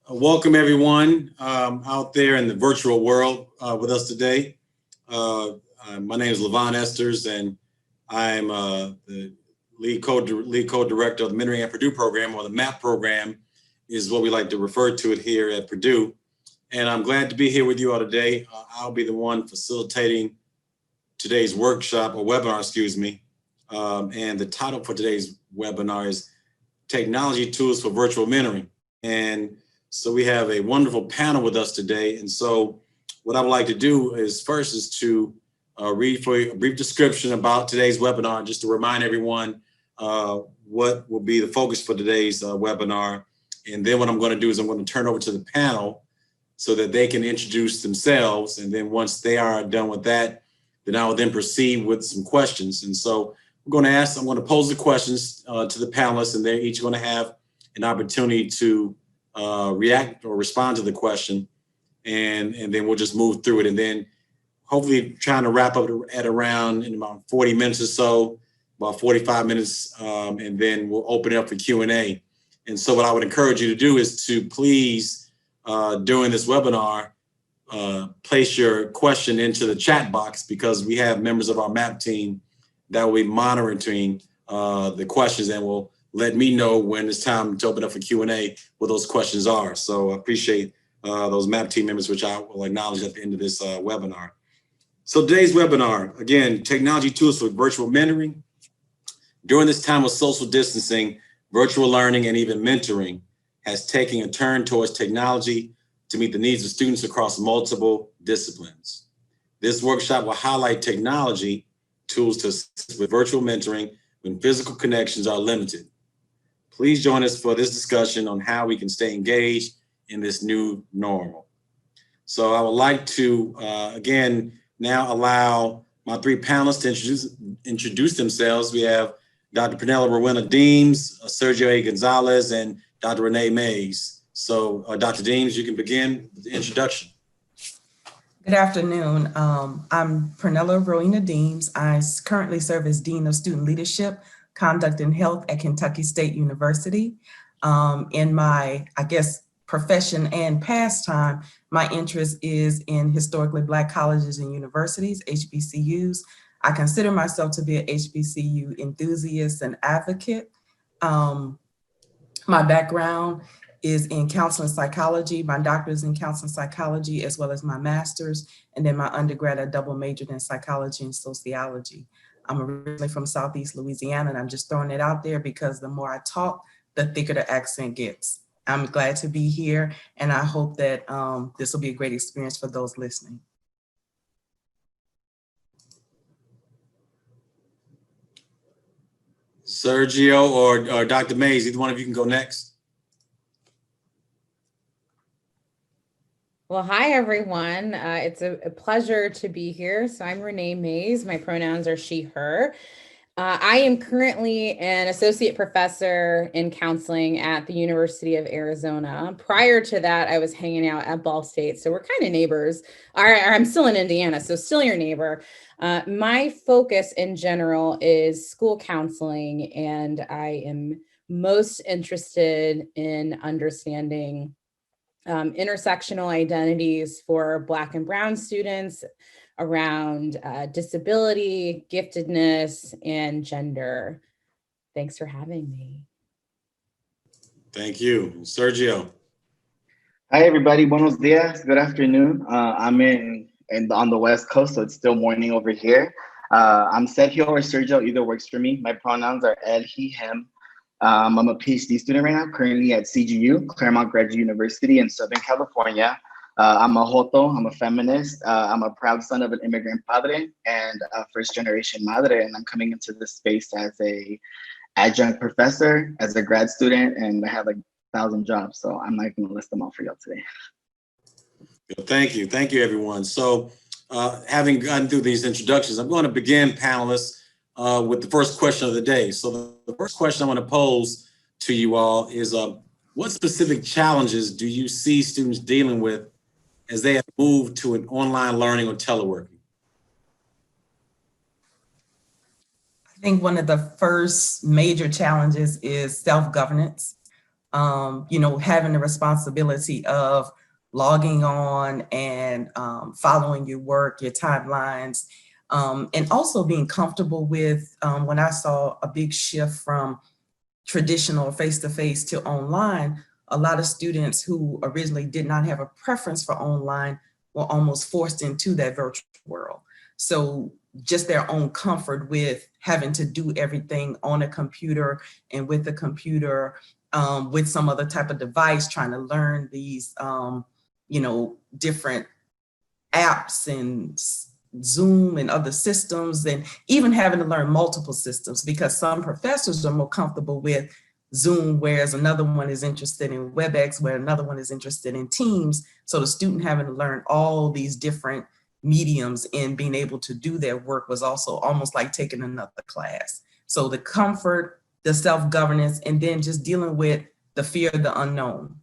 Welcome everyone out there in the virtual world with us today. My name is Levon Esters, and I'm the lead co-director of the Mentoring Purdue program, or the MAP program is what we like to refer to it here at Purdue. And I'm glad to be here with you all today. I'll be the one facilitating today's workshop, or webinar, excuse me. And the title for today's webinar is Technology Tools for Virtual Mentoring. And so we have a wonderful panel with us today. And so what I would like to do is to read for you a brief description about today's webinar, just to remind everyone what will be the focus for today's webinar. And then what I'm going to do is I'm going to turn over to the panel so that they can introduce themselves. And then once they are done with that, then I will then proceed with some questions. And so I'm going to pose the questions to the panelists, and they're each going to have an opportunity to react or respond to the question, and then we'll just move through it, and then hopefully trying to wrap up at around in about 40 minutes or so, about 45 minutes, and then we'll open it up for Q&A. And so what I would encourage you to do is to please, during this webinar, place your question into the chat box, because we have members of our MAP team that will be monitoring the questions and will let me know when it's time to open up for Q&A what those questions are. So I appreciate those MAP team members, which I will acknowledge at the end of this webinar. So today's webinar, again, technology tools for virtual mentoring. During this time of social distancing, virtual learning and even mentoring has taken a turn towards technology to meet the needs of students across multiple disciplines. This workshop will highlight technology tools to assist with virtual mentoring when physical connections are limited. Please join us for this discussion on how we can stay engaged in this new normal. So I would like to, again, now allow my three panelists to introduce themselves. We have Dr. Pernella, Rowena, Deams, Sergio A. Gonzales, and Dr. Renae Mays. So Dr. Deams, you can begin with the introduction. Good afternoon. I'm Pernella Rowena Deams. I currently serve as Dean of Student Leadership, Conduct and Health at Kentucky State University. In my, profession and pastime, my interest is in historically Black colleges and universities, HBCUs. I consider myself to be an HBCU enthusiast and advocate. My background is in counseling psychology. My doctorate is in counseling psychology, as well as my master's. And then my undergrad, I double majored in psychology and sociology. I'm originally from Southeast Louisiana, and I'm just throwing it out there because the more I talk, the thicker the accent gets. I'm glad to be here, and I hope that this will be a great experience for those listening. Sergio or Dr. Mays, either one of you can go next. Well, hi, everyone. It's a pleasure to be here. So I'm Renae Mays. My pronouns are she, her. I am currently an associate professor in counseling at the University of Arizona. Prior to that, I was hanging out at Ball State. So we're kind of neighbors. I'm still in Indiana, so still your neighbor. My focus in general is school counseling, and I am most interested in understanding intersectional identities for Black and Brown students around disability, giftedness, and gender. Thanks for having me. Thank you. Sergio. Hi, everybody. Buenos dias. Good afternoon. I'm on the West Coast, so it's still morning over here. I'm Sergio or Sergio, either works for me. My pronouns are él, he, him. I'm a PhD student right now, currently at CGU, Claremont Graduate University in Southern California. I'm a Joto, I'm a feminist. I'm a proud son of an immigrant padre and a first-generation madre, and I'm coming into this space as a adjunct professor, as a grad student, and I have like 1,000 jobs, so I'm not going to list them all for y'all today. Thank you, everyone. So having gotten through these introductions, I'm going to begin, panelists, with the first question of the day. So the first question I want to pose to you all is, what specific challenges do you see students dealing with as they have moved to an online learning or teleworking? I think one of the first major challenges is self-governance. having the responsibility of logging on and following your work, your timelines, and also being comfortable with when I saw a big shift from traditional face-to-face to online, a lot of students who originally did not have a preference for online were almost forced into that virtual world. So just their own comfort with having to do everything on a computer and with the computer, with some other type of device, trying to learn these, different apps and Zoom and other systems, and even having to learn multiple systems, because some professors are more comfortable with Zoom, whereas another one is interested in WebEx, where another one is interested in Teams. So the student having to learn all these different mediums and being able to do their work was also almost like taking another class. So the comfort, the self-governance, and then just dealing with the fear of the unknown.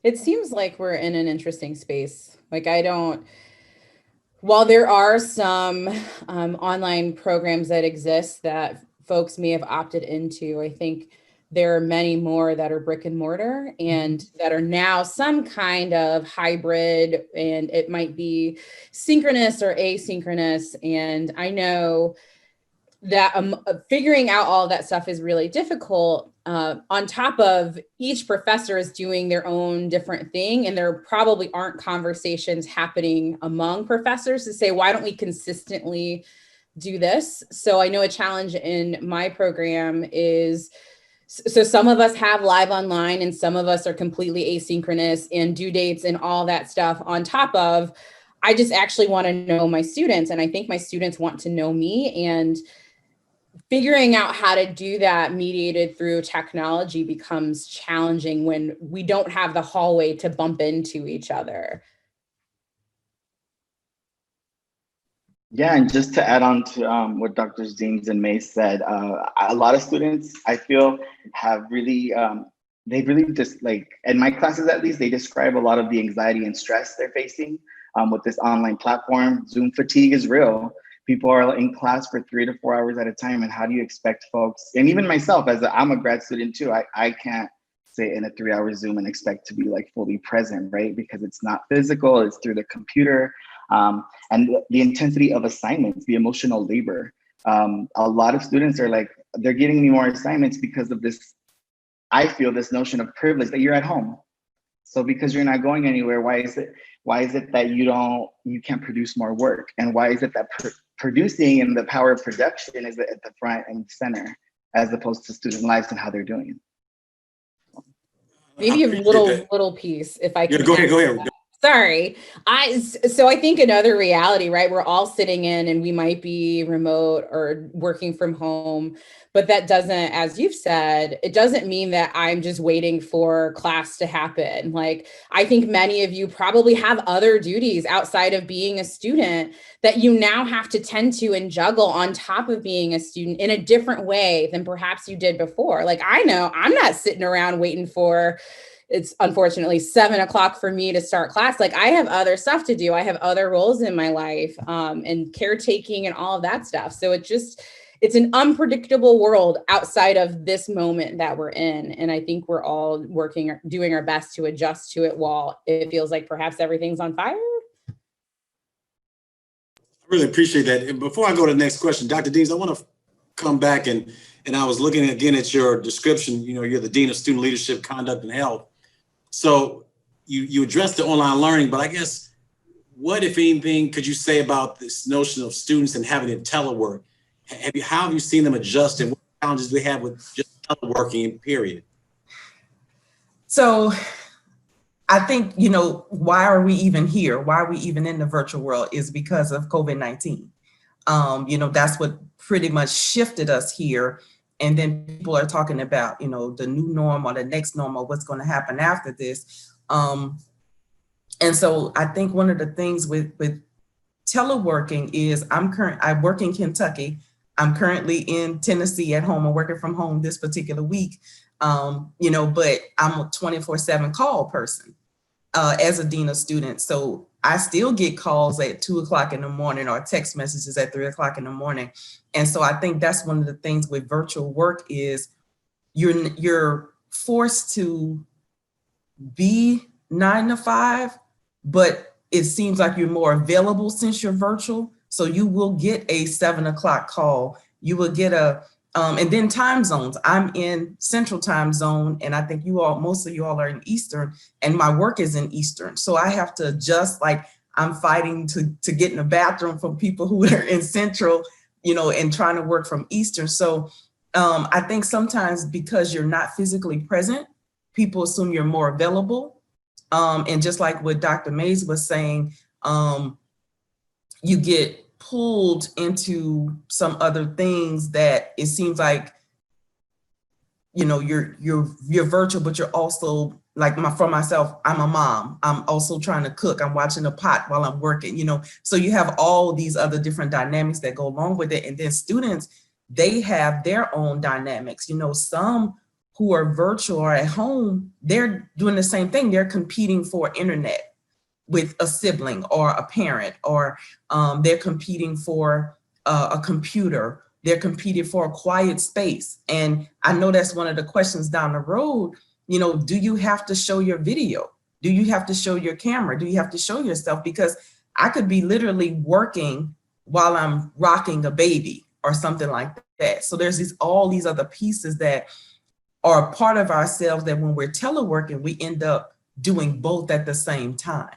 It seems like we're in an interesting space. While there are some online programs that exist that folks may have opted into, I think there are many more that are brick and mortar and that are now some kind of hybrid, and it might be synchronous or asynchronous. And I know that figuring out all of that stuff is really difficult. On top of each professor is doing their own different thing, and there probably aren't conversations happening among professors to say, why don't we consistently do this? So I know a challenge in my program is, so some of us have live online and some of us are completely asynchronous and due dates and all that stuff on top of, I just actually want to know my students. And I think my students want to know me, and figuring out how to do that mediated through technology becomes challenging when we don't have the hallway to bump into each other. Yeah, and just to add on to what Drs. Deams and May said, a lot of students, I feel, have really, they really just, like, in my classes at least, they describe a lot of the anxiety and stress they're facing with this online platform. Zoom fatigue is real. People are in class for 3 to 4 hours at a time, and how do you expect folks, and even myself, I'm a grad student too, I can't sit in a 3-hour Zoom and expect to be like fully present, right? Because it's not physical, it's through the computer. And the intensity of assignments, the emotional labor. A lot of students are like, they're getting me more assignments because of this, I feel, this notion of privilege that you're at home. So because you're not going anywhere, why is it that you can't produce more work? And why is it that producing and the power of production is at the front and center, as opposed to student lives and how they're doing? Maybe a little piece, if I can. Yeah, go ahead. Sorry. So I think another reality, right? We're all sitting in and we might be remote or working from home, but that doesn't, as you've said, it doesn't mean that I'm just waiting for class to happen. Like, I think many of you probably have other duties outside of being a student that you now have to tend to and juggle on top of being a student in a different way than perhaps you did before. Like, I know I'm not sitting around waiting for, it's unfortunately 7 o'clock for me to start class. Like, I have other stuff to do. I have other roles in my life, and caretaking and all of that stuff. So it's an unpredictable world outside of this moment that we're in. And I think we're all doing our best to adjust to it while it feels like perhaps everything's on fire. I really appreciate that. And before I go to the next question, Dr. Deans, I want to come back and I was looking again at your description. You're the Dean of Student Leadership, Conduct, and Health. So you addressed the online learning, but I guess what, if anything, could you say about this notion of students and having to telework? How have you seen them adjust, and what challenges do they have with just teleworking, period? So I think, why are we even here? Why are we even in the virtual world is because of COVID-19. That's what pretty much shifted us here. And then people are talking about, the new norm or the next norm or what's going to happen after this. And so I think one of the things with teleworking is I work in Kentucky. I'm currently in Tennessee at home. I'm working from home this particular week, but I'm a 24/7 call person as a dean of students. So I still get calls at 2 o'clock in the morning or text messages at 3 o'clock in the morning. And so I think that's one of the things with virtual work is you're forced to be 9 to 5, but it seems like you're more available since you're virtual. So you will get a 7 o'clock call. You will get and then time zones. I'm in Central Time Zone, and I think most of you all are in Eastern, and my work is in Eastern. So I have to adjust, like I'm fighting to get in the bathroom from people who are in Central, and trying to work from Eastern. So I think sometimes because you're not physically present, people assume you're more available. And just like what Dr. Mays was saying, you get pulled into some other things that it seems like, you're virtual, but you're also like for myself, I'm a mom. I'm also trying to cook. I'm watching a pot while I'm working, so you have all these other different dynamics that go along with it. And then students, they have their own dynamics. Some who are virtual or at home, they're doing the same thing. They're competing for internet with a sibling or a parent, or they're competing for a computer. They're competing for a quiet space. And I know that's one of the questions down the road. Do you have to show your video? Do you have to show your camera? Do you have to show yourself? Because I could be literally working while I'm rocking a baby or something like that. So there's all these other pieces that are part of ourselves that when we're teleworking, we end up doing both at the same time.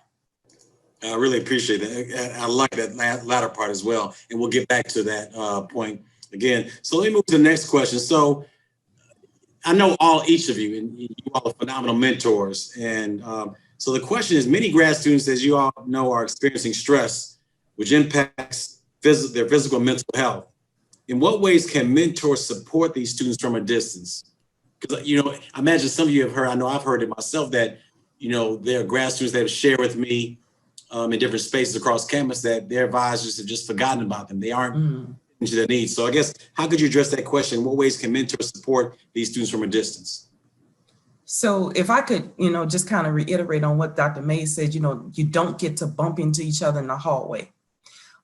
I really appreciate that. I like that latter part as well. And we'll get back to that point again. So let me move to the next question. So I know each of you, and you all are phenomenal mentors. And so the question is, many grad students, as you all know, are experiencing stress, which impacts their physical and mental health. In what ways can mentors support these students from a distance? Because, I imagine some of you have heard, I know I've heard it myself, that, there are grad students that have shared with me in different spaces across campus that their advisors have just forgotten about them. They aren't into their needs. So I guess, how could you address that question? In what ways can mentors support these students from a distance? So if I could, just kind of reiterate on what Dr. Mays said, you don't get to bump into each other in the hallway.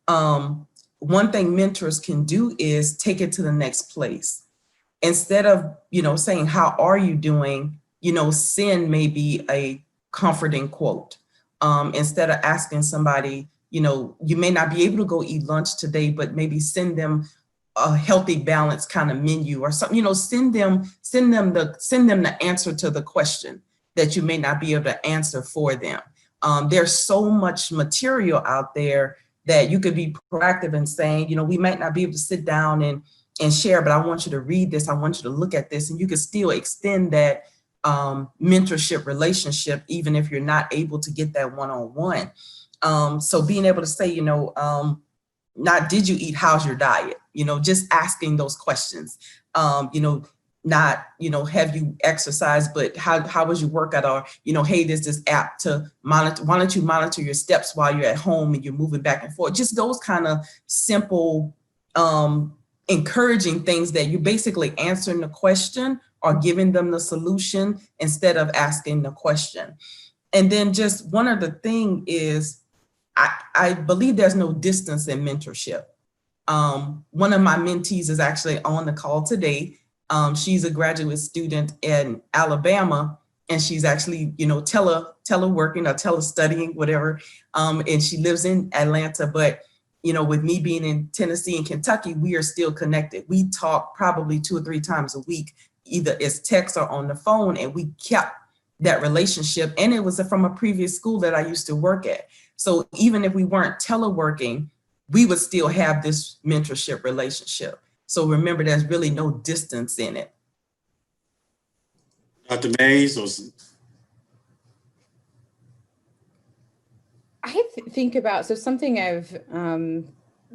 One thing mentors can do is take it to the next place. Instead of, saying, how are you doing? Send maybe a comforting quote. Instead of asking somebody, you may not be able to go eat lunch today, but maybe send them a healthy balance kind of menu or something, send them the answer to the question that you may not be able to answer for them. There's so much material out there that you could be proactive in saying, we might not be able to sit down and share, but I want you to read this. I want you to look at this, and you can still extend that mentorship relationship, even if you're not able to get that one-on-one. So being able to say, not did you eat, how's your diet? Just asking those questions. Not, have you exercised, but how was your workout? Or, hey, there's this app to monitor. Why don't you monitor your steps while you're at home and you're moving back and forth? Just those kind of simple, encouraging things that you're basically answering the question or giving them the solution instead of asking the question. And then just one other thing is, I believe there's no distance in mentorship. One of my mentees is actually on the call today. She's a graduate student in Alabama, and she's actually, teleworking or telestudying, whatever. And she lives in Atlanta, but with me being in Tennessee and Kentucky, we are still connected. We talk probably 2 or 3 times a week, either as text or on the phone, and we kept that relationship. And it was from a previous school that I used to work at. So even if we weren't teleworking, we would still have this mentorship relationship. So remember, there's really no distance in it. Dr. Mays? I think about, something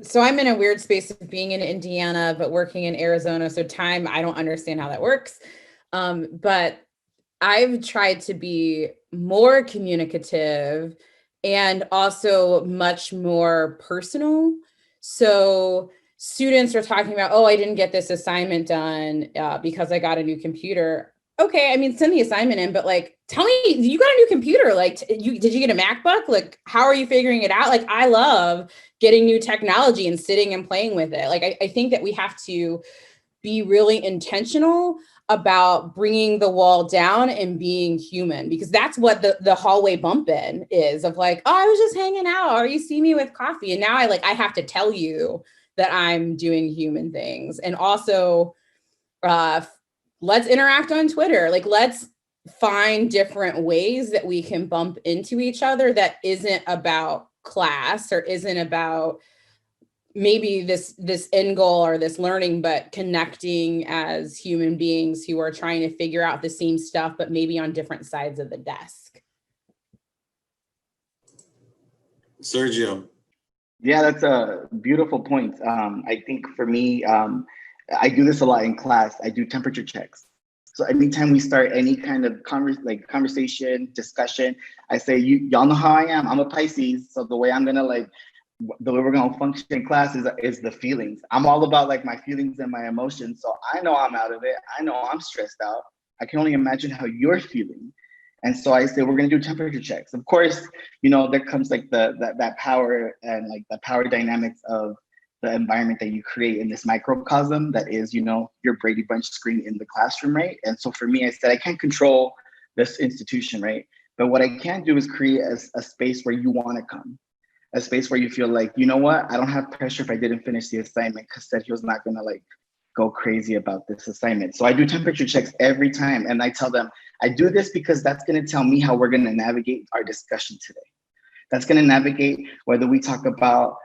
so I'm in a weird space of being in Indiana, but working in Arizona. So time, I don't understand how that works. But I've tried to be more communicative and also much more personal. So students are talking about, oh, I didn't get this assignment done because I got a new computer. okay, I mean, send the assignment in, but like, tell me, you got a new computer? Like, did you get a MacBook? Like, how are you figuring it out? Like, I love getting new technology and sitting and playing with it. Like, I think that we have to be really intentional about bringing the wall down and being human, because that's what the hallway bump in is, of like, oh, I was just hanging out, or you see me with coffee. And now I have to tell you that I'm doing human things. And also, let's interact on Twitter. Like, let's find different ways that we can bump into each other that isn't about class or isn't about maybe this end goal or this learning, but connecting as human beings who are trying to figure out the same stuff, but maybe on different sides of the desk. Sergio. Yeah, that's a beautiful point. I think for me, I do this a lot in class. I do temperature checks. So anytime we start any kind of conversation, discussion, I say, y'all know how I am. I'm a Pisces. So the way I'm gonna the way we're gonna function in class is the feelings. I'm all about like my feelings and my emotions. So I know I'm out of it. I know I'm stressed out. I can only imagine how you're feeling. And so I say, we're gonna do temperature checks. Of course, there comes like that power and like the power dynamics of the environment that you create in this microcosm that is, your Brady Bunch screen in the classroom, right? And so for me, I said, I can't control this institution, right? But what I can do is create a space where you wanna come, a space where you feel like, you know what, I don't have pressure if I didn't finish the assignment because Sergio's not gonna go crazy about this assignment. So I do temperature checks every time. And I tell them, I do this because that's gonna tell me how we're gonna navigate our discussion today. That's gonna navigate whether we talk about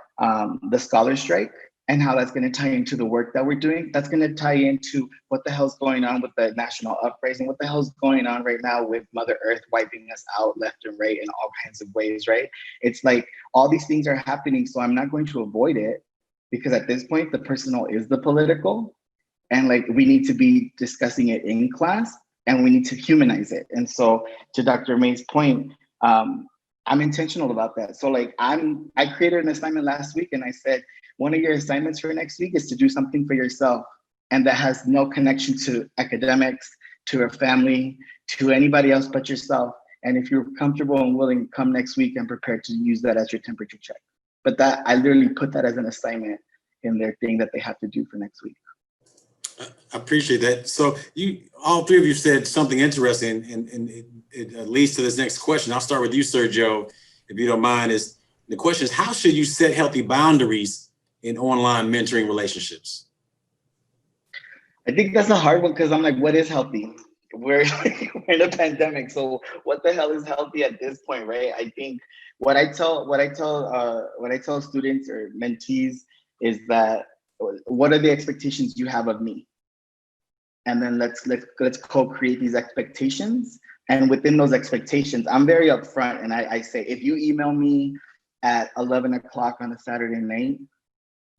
the scholar strike and how that's gonna tie into the work that we're doing. That's gonna tie into what the hell's going on with the national uprising, what the hell's going on right now with Mother Earth wiping us out left and right in all kinds of ways, right? It's like all these things are happening, so I'm not going to avoid it because at this point, the personal is the political. And we need to be discussing it in class and we need to humanize it. And so to Dr. May's point, I'm intentional about that. So I created an assignment last week and I said, one of your assignments for next week is to do something for yourself. And that has no connection to academics, to your family, to anybody else but yourself. And if you're comfortable and willing, come next week and prepare to use that as your temperature check. But that I literally put that as an assignment in their thing that they have to do for next week. I appreciate that. So all three of you said something interesting, and it leads to this next question. I'll start with you, Sergio, if you don't mind. The question is, how should you set healthy boundaries in online mentoring relationships? I think that's a hard one because I'm like, what is healthy? We're in a pandemic, so what the hell is healthy at this point, right? I think what I tell students or mentees is that, what are the expectations you have of me? And then let's co-create these expectations. And within those expectations, I'm very upfront and I say, if you email me at 11 o'clock on a Saturday night,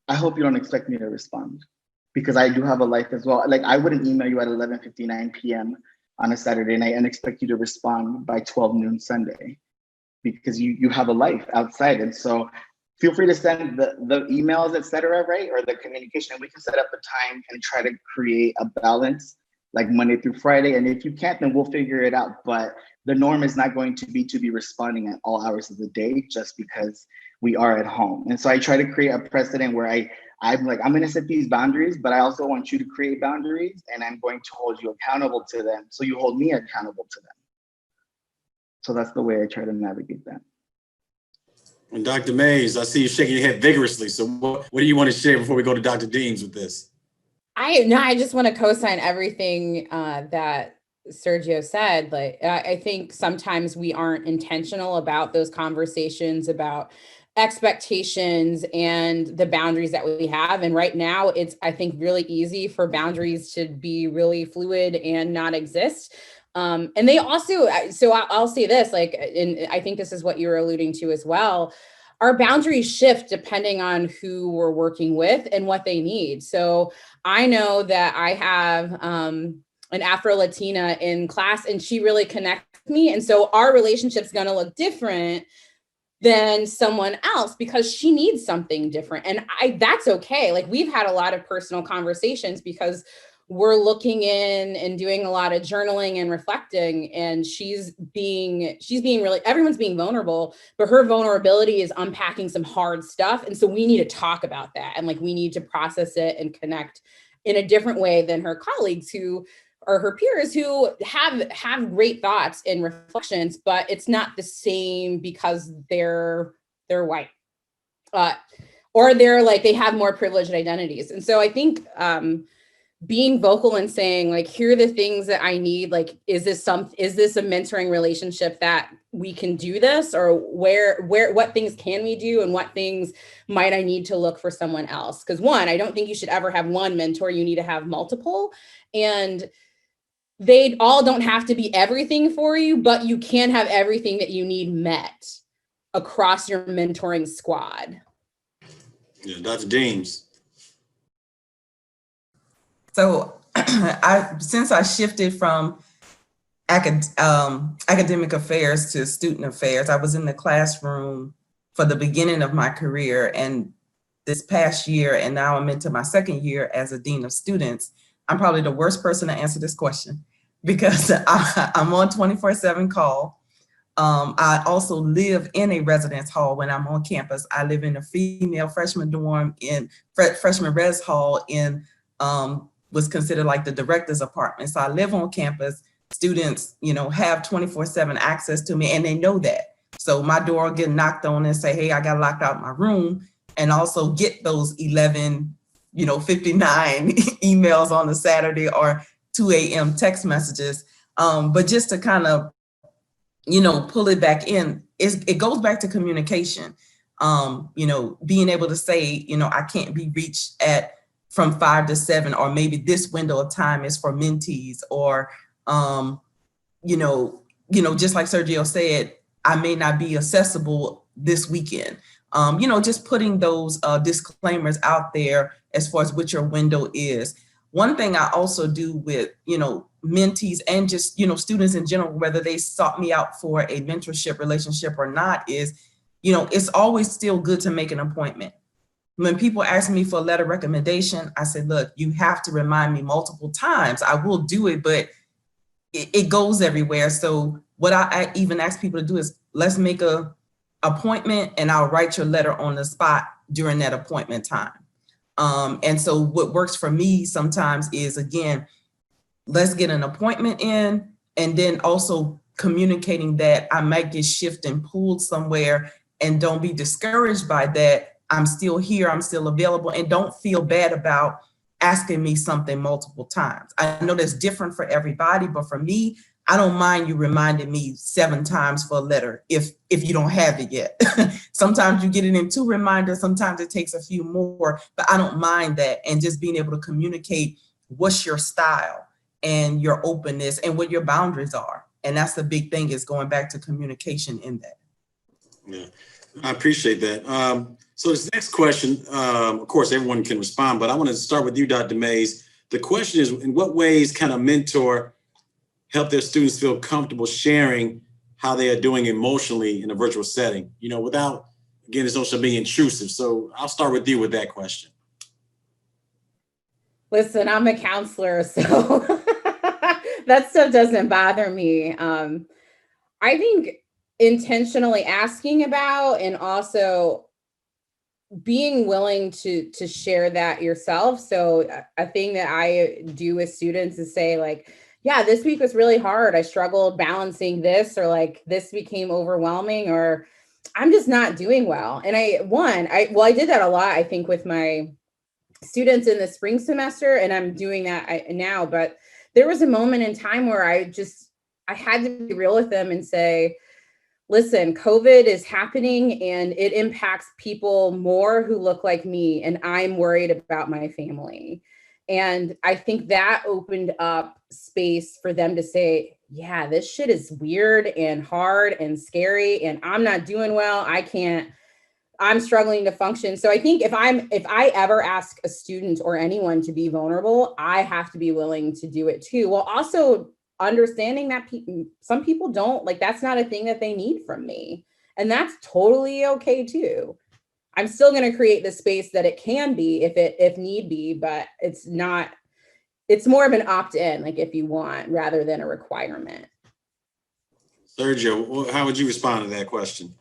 I hope you don't expect me to respond because I do have a life as well. Like I wouldn't email you at 11:59 p.m. on a Saturday night and expect you to respond by 12 noon Sunday because you have a life outside. And so feel free to send the emails, et cetera, right? Or the communication. We can set up the time and try to create a balance like Monday through Friday. And if you can't, then we'll figure it out. But the norm is not going to be responding at all hours of the day just because we are at home. And so I try to create a precedent where I'm like, I'm going to set these boundaries, but I also want you to create boundaries and I'm going to hold you accountable to them. So you hold me accountable to them. So that's the way I try to navigate that. And Dr. Mays, I see you shaking your head vigorously. So what do you want to share before we go to Dr. Deams with this? I just want to co-sign everything that Sergio said. I think sometimes we aren't intentional about those conversations about expectations and the boundaries that we have. And right now it's, I think, really easy for boundaries to be really fluid and not exist. And they also, so I'll say this, and I think this is what you were alluding to as well. Our boundaries shift depending on who we're working with and what they need. So I know that I have an Afro-Latina in class and she really connects with me. And so our relationship's going to look different than someone else because she needs something different. And that's okay. We've had a lot of personal conversations because we're looking in and doing a lot of journaling and reflecting, and she's being really, everyone's being vulnerable, but her vulnerability is unpacking some hard stuff. And so we need to talk about that. And like, we need to process it and connect in a different way than her colleagues who are her peers who have great thoughts and reflections, but it's not the same because they're white. Or they're like, they have more privileged identities. And so I think, being vocal and saying like, here are the things that I need, like, is this a mentoring relationship that we can do this, or what things can we do and what things might I need to look for someone else? Because one, I don't think you should ever have one mentor, you need to have multiple, and they all don't have to be everything for you, but you can have everything that you need met across your mentoring squad. Yeah, Dr. Deams. So since I shifted from academic affairs to student affairs, I was in the classroom for the beginning of my career, and this past year, and now I'm into my second year as a dean of students, I'm probably the worst person to answer this question because I'm on 24/7 call. I also live in a residence hall when I'm on campus. I live in a female freshman dorm in freshman res hall in was considered like the director's apartment. So I live on campus. Students, have 24/7 access to me, and they know that. So my door will get knocked on and say, hey, I got locked out of my room, and also get those 11, 59 emails on a Saturday or 2 a.m. text messages. But just to kind of, pull it back in, it goes back to communication. Being able to say, I can't be reached from 5 to 7, or maybe this window of time is for mentees, or, just like Sergio said, I may not be accessible this weekend. Just putting those disclaimers out there as far as what your window is. One thing I also do with, mentees and just, students in general, whether they sought me out for a mentorship relationship or not, is, it's always still good to make an appointment. When people ask me for a letter recommendation, I said, look, you have to remind me multiple times. I will do it, but it goes everywhere. So what I even ask people to do is, let's make a appointment and I'll write your letter on the spot during that appointment time. And so what works for me sometimes is, again, let's get an appointment in, and then also communicating that I might get shifted and pulled somewhere, and don't be discouraged by that. I'm still here, I'm still available, and don't feel bad about asking me something multiple times. I know that's different for everybody, but for me, I don't mind you reminding me 7 times for a letter if you don't have it yet. Sometimes you get it in 2 reminders, sometimes it takes a few more, but I don't mind that. And just being able to communicate what's your style and your openness and what your boundaries are. And that's the big thing, is going back to communication in that. Yeah, I appreciate that. So this next question, of course, everyone can respond, but I want to start with you, Dr. Mays. The question is, in what ways can a mentor help their students feel comfortable sharing how they are doing emotionally in a virtual setting, without, again, it's also being intrusive. So I'll start with you with that question. Listen, I'm a counselor, so that stuff doesn't bother me. I think intentionally asking about, and also being willing to share that yourself. So a thing that I do with students is say, like, yeah, this week was really hard. I struggled balancing this, or like this became overwhelming, or I'm just not doing well. And I did that a lot, I think, with my students in the spring semester, and I'm doing that now. But there was a moment in time where I had to be real with them and say, listen, COVID is happening and it impacts people more who look like me, and I'm worried about my family. And I think that opened up space for them to say, yeah, this shit is weird and hard and scary, and I'm not doing well. I'm struggling to function. So I think if I ever ask a student or anyone to be vulnerable, I have to be willing to do it too, while also understanding that some people don't, like, that's not a thing that they need from me. And that's totally okay too. I'm still going to create the space that it can be if need be, but it's not it's more of an opt-in, like if you want, rather than a requirement. Sergio, how would you respond to that question?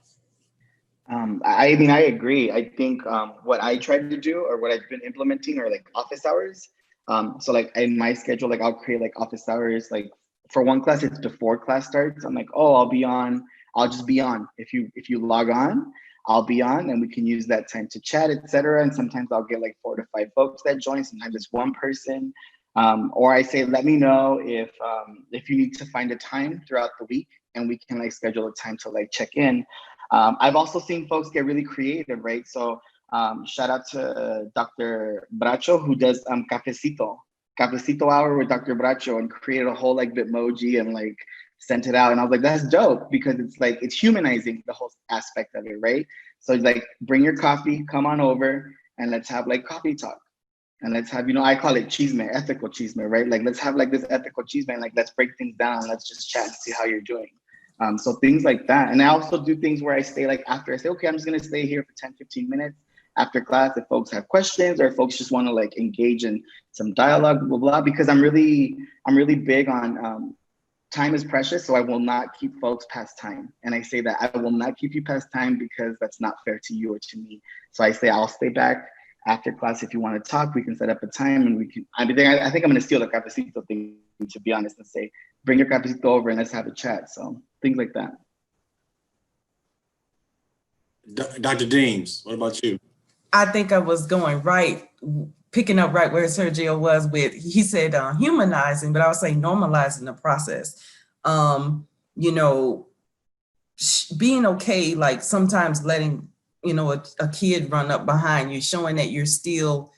I mean, I agree. I think what I try to do or what I've been implementing are like office hours. So like in my schedule, like I'll create like office hours, like for one class, it's before class starts. I'm like, oh, I'll just be on. If you log on, I'll be on and we can use that time to chat, etc. And sometimes I'll get like 4 to 5 folks that join. Sometimes it's one person. Or I say, let me know if you need to find a time throughout the week and we can like schedule a time to like check in. I've also seen folks get really creative, right? So shout out to Dr. Bracho, who does cafecito hour with Dr. Bracho, and created a whole like Bitmoji and like sent it out. And I was like, that's dope, because it's humanizing the whole aspect of it, right? So it's like, bring your coffee, come on over, and let's have like coffee talk. And let's have, I call it chisme, ethical chisme, right? Like, let's have like this ethical chisme, like let's break things down. Let's just chat and see how you're doing. So things like that. And I also do things where I stay like after, I say, okay, I'm just gonna stay here for 10, 15 minutes after class if folks have questions or if folks just wanna like engage in some dialogue, blah, blah, because I'm really big on time is precious, so I will not keep folks past time. And I say that I will not keep you past time because that's not fair to you or to me. So I say, I'll stay back after class. If you want to talk, we can set up a time and we can, I think I'm gonna steal the cafecito thing, to be honest, and say, bring your cafecito over and let's have a chat. So things like that. Dr. Deams, what about you? I think I was picking up right where Sergio was with, he said humanizing, but I would say normalizing the process. Being okay, like sometimes letting, a kid run up behind you, showing that you're still,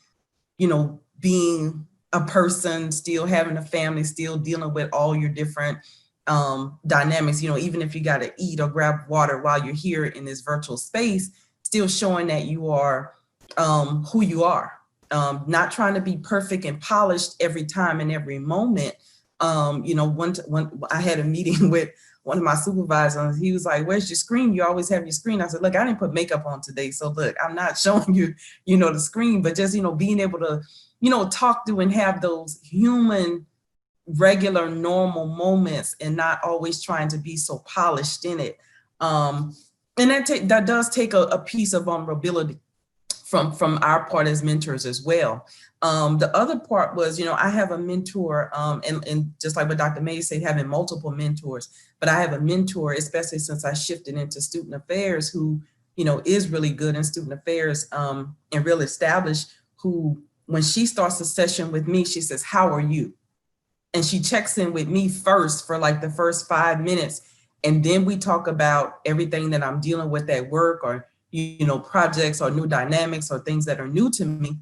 being a person, still having a family, still dealing with all your different dynamics, even if you got to eat or grab water while you're here in this virtual space, still showing that you are who you are, not trying to be perfect and polished every time and every moment. When I had a meeting with one of my supervisors, he was like, where's your screen? You always have your screen. I said, look, I didn't put makeup on today. So look, I'm not showing you, the screen, but just, being able to, talk through and have those human, regular, normal moments and not always trying to be so polished in it. And that does take a piece of vulnerability from our part as mentors as well. The other part was, I have a mentor, and just like what Dr. May said, having multiple mentors, but I have a mentor, especially since I shifted into student affairs, who, is really good in student affairs and real established, who, when she starts a session with me, she says, how are you? And she checks in with me first for like the first 5 minutes. And then we talk about everything that I'm dealing with at work, or projects or new dynamics or things that are new to me.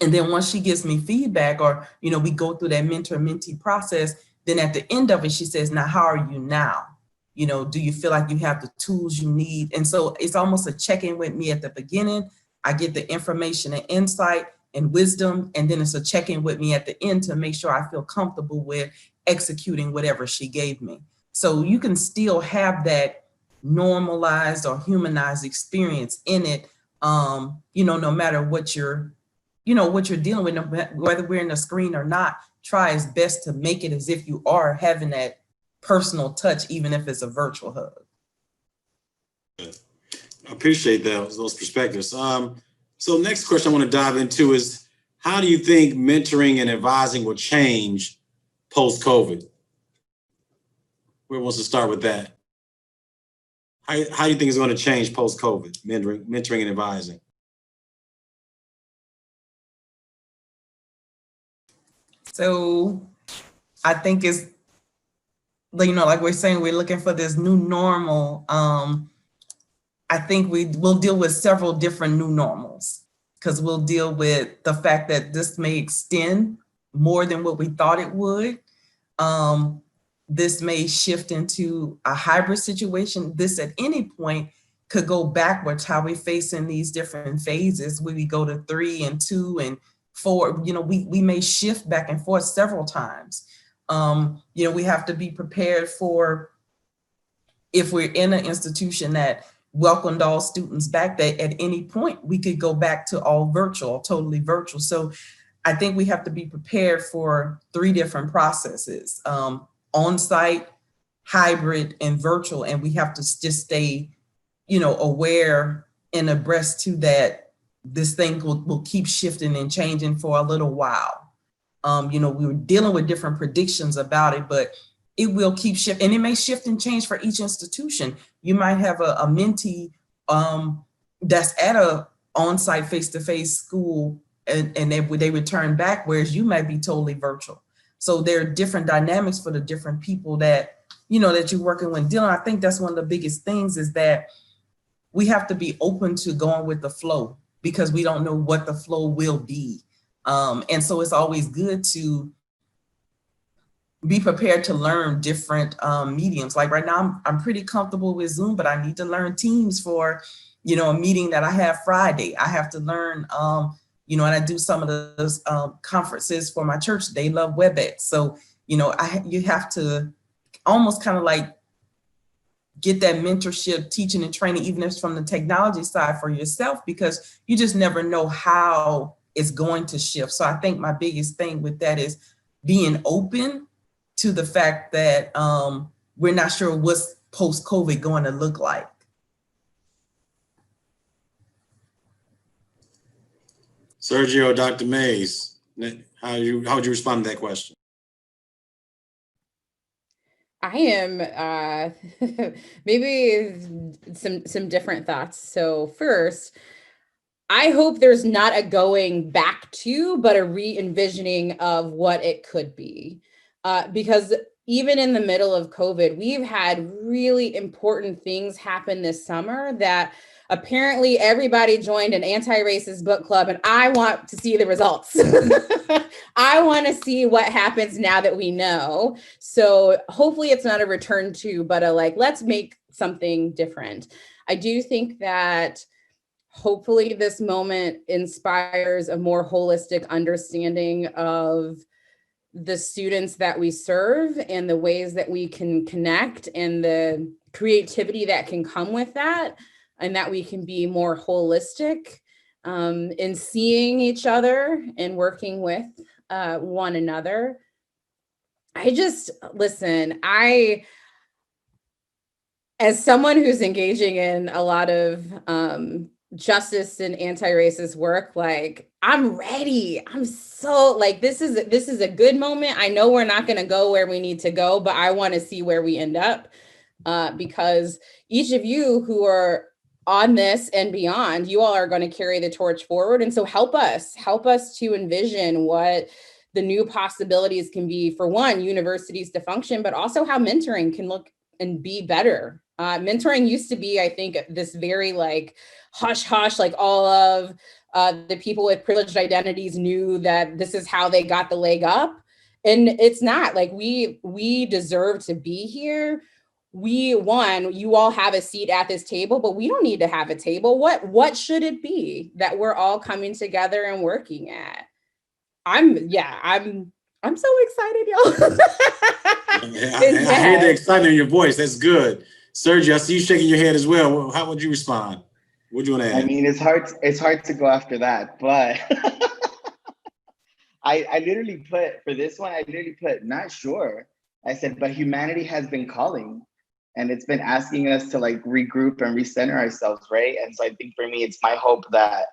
And then once she gives me feedback, or, we go through that mentor-mentee process, then at the end of it, she says, now, how are you now? Do you feel like you have the tools you need? And so it's almost a check-in with me at the beginning. I get the information and insight and wisdom, and then it's a check-in with me at the end to make sure I feel comfortable with executing whatever she gave me. So you can still have that normalized or humanized experience in it, no matter what you're dealing with, whether we're in a screen or not. Try as best to make it as if you are having that personal touch, even if it's a virtual hug. I appreciate those perspectives. So next question I want to dive into is, how do you think mentoring and advising will change post-COVID? Who wants to start with that? How do you think it's going to change post-COVID, mentoring and advising? So I think it's, like we're saying, we're looking for this new normal. I think we'll deal with several different new normals, because we'll deal with the fact that this may extend more than what we thought it would. This may shift into a hybrid situation. This at any point could go backwards, how we face in these different phases, where we go to 3 and 2 and 4. We may shift back and forth several times. We have to be prepared for, if we're in an institution that welcomed all students back, that at any point we could go back to all virtual, totally virtual. So I think we have to be prepared for 3 different processes, on-site, hybrid, and virtual. And we have to just stay, aware and abreast to that. This thing will keep shifting and changing for a little while. We were dealing with different predictions about it, but it will keep shifting, and it may shift and change for each institution. You might have a mentee that's at a on-site face-to-face school, and they return back, whereas you might be totally virtual. So there are different dynamics for the different people that that you're working with dealing. I think that's one of the biggest things, is that we have to be open to going with the flow, because we don't know what the flow will be. And so it's always good to be prepared to learn different mediums. Like right now, I'm pretty comfortable with Zoom, but I need to learn Teams for, a meeting that I have Friday. I have to learn, and I do some of those conferences for my church. They love WebEx. So, you have to almost kind of like get that mentorship, teaching and training, even if it's from the technology side, for yourself, because you just never know how it's going to shift. So I think my biggest thing with that is being open to the fact that we're not sure what's post-COVID going to look like. Sergio, Dr. Mays, how would you respond to that question? I am maybe some different thoughts. So first, I hope there's not a going back to, but a re-envisioning of what it could be. Because even in the middle of COVID, we've had really important things happen this summer that apparently everybody joined an anti-racist book club, and I want to see the results. I want to see what happens now that we know. So hopefully it's not a return to, but let's make something different. I do think that hopefully this moment inspires a more holistic understanding of the students that we serve and the ways that we can connect and the creativity that can come with that, and that we can be more holistic in seeing each other and working with one another. As someone who's engaging in a lot of justice and anti-racist work, I'm ready. I'm so this is a good moment. I know we're not going to go where we need to go, but I want to see where we end up, because each of you who are on this and beyond, you all are going to carry the torch forward. And so help us to envision what the new possibilities can be for, one, universities to function, but also how mentoring can look and be better. Mentoring used to be, I think, this very hush hush, all of the people with privileged identities knew that this is how they got the leg up. And it's not. We deserve to be here. You all have a seat at this table, but we don't need to have a table. What should it be that we're all coming together and working at? I'm so excited, y'all. I hear the excitement in your voice. That's good. Sergio, I see you shaking your head as well. How would you respond? What do you want to add? I mean, it's hard to go after that, but I literally put, for this one, not sure. I said, but humanity has been calling, and it's been asking us to regroup and recenter ourselves, right? And so I think for me, it's my hope that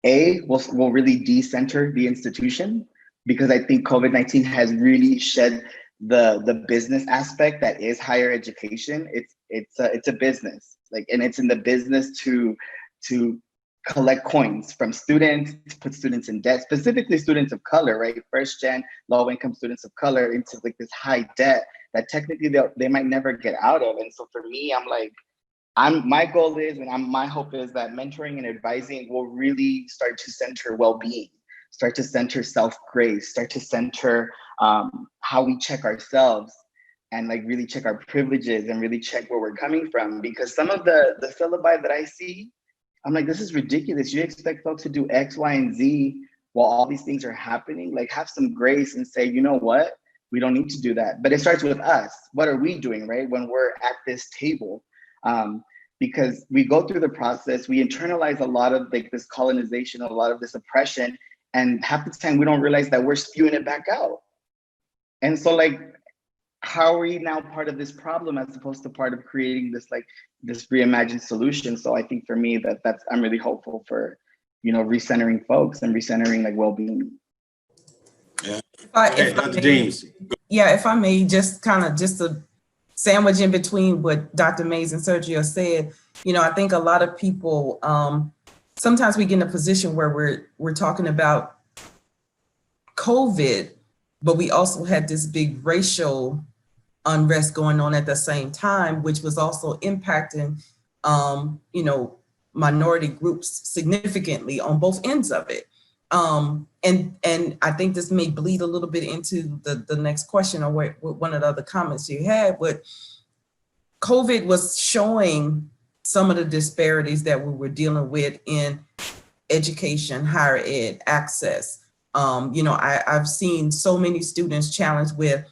will really decenter the institution, because I think COVID-19 has really shed the business aspect that is higher education. It's a business, and it's in the business to collect coins from students, to put students in debt, specifically students of color, right? First gen, low income students of color, into this high debt that technically they might never get out of. And so for me, my goal is, and my hope is that mentoring and advising will really start to center well-being, start to center self-grace, start to center how we check ourselves, and really check our privileges and really check where we're coming from. Because some of the syllabi that I see, I'm this is ridiculous. You expect folks to do X, Y, and Z while all these things are happening? Have some grace and say, you know what? We don't need to do that. But it starts with us. What are we doing, right? When we're at this table. Because we go through the process, we internalize a lot of this colonization, a lot of this oppression, And half the time we don't realize that we're spewing it back out. And so like, how are we now part of this problem as opposed to part of creating this like this reimagined solution? So I think for me I'm really hopeful for, recentering folks and recentering like well-being. Yeah. If Dr. Deams. Yeah, if I may, just a sandwich in between what Dr. Mays and Sergio said. I think a lot of people, sometimes we get in a position where we're talking about COVID, but we also had this big racial unrest going on at the same time, which was also impacting, minority groups significantly on both ends of it. And I think this may bleed a little bit into the next question or one of the other comments you had, but COVID was showing some of the disparities that we were dealing with in education, higher ed, access. I've seen so many students challenged with,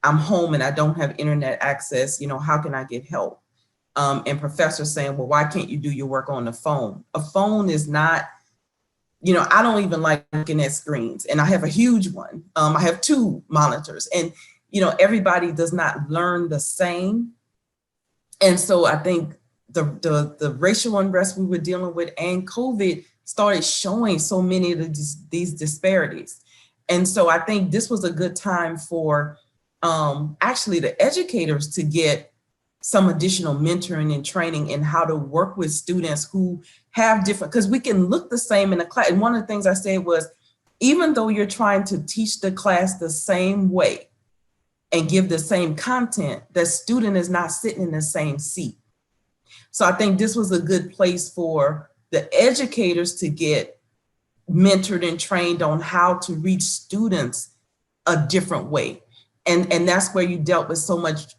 I'm home and I don't have internet access, how can I get help? And professors saying, well, why can't you do your work on the phone? A phone is not, I don't even like looking at screens, and I have a huge one. I have 2 monitors, and, everybody does not learn the same. And so I think the racial unrest we were dealing with and COVID started showing so many of these disparities. And so I think this was a good time for actually the educators to get some additional mentoring and training in how to work with students who have different, because we can look the same in a class. And one of the things I said was, even though you're trying to teach the class the same way and give the same content, the student is not sitting in the same seat. So I think this was a good place for the educators to get mentored and trained on how to reach students a different way. And that's where you dealt with so much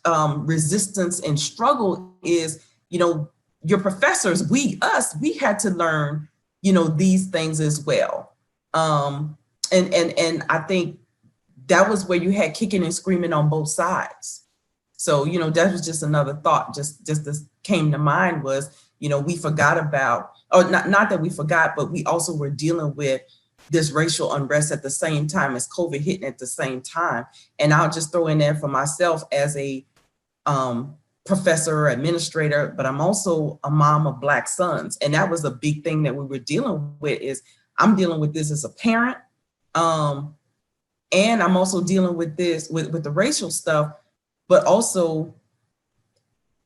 resistance and struggle is, your professors, we had to learn, these things as well. And I think that was where you had kicking and screaming on both sides. So, that was just another thought, just this came to mind was, we forgot about, or not that we forgot, but we also were dealing with this racial unrest at the same time as COVID hitting at the same time. And I'll just throw in there for myself as a professor or administrator, but I'm also a mom of Black sons. And that was a big thing that we were dealing with is I'm dealing with this as a parent. And I'm also dealing with this, with the racial stuff, but also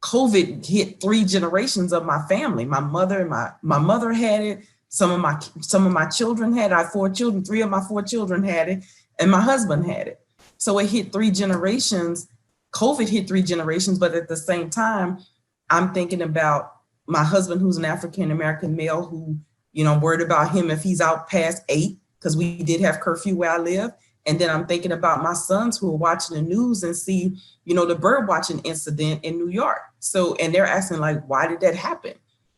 COVID hit 3 generations of my family. My mother had it. Some of my children had it. I have 4 children. 3 of my 4 children had it, and my husband had it. So it hit 3 generations. COVID hit 3 generations, but at the same time, I'm thinking about my husband, who's an African-American male, who, I'm worried about him if he's out past 8, because we did have curfew where I live. And then I'm thinking about my sons who are watching the news and see, the bird watching incident in New York. So, and they're asking like, why did that happen?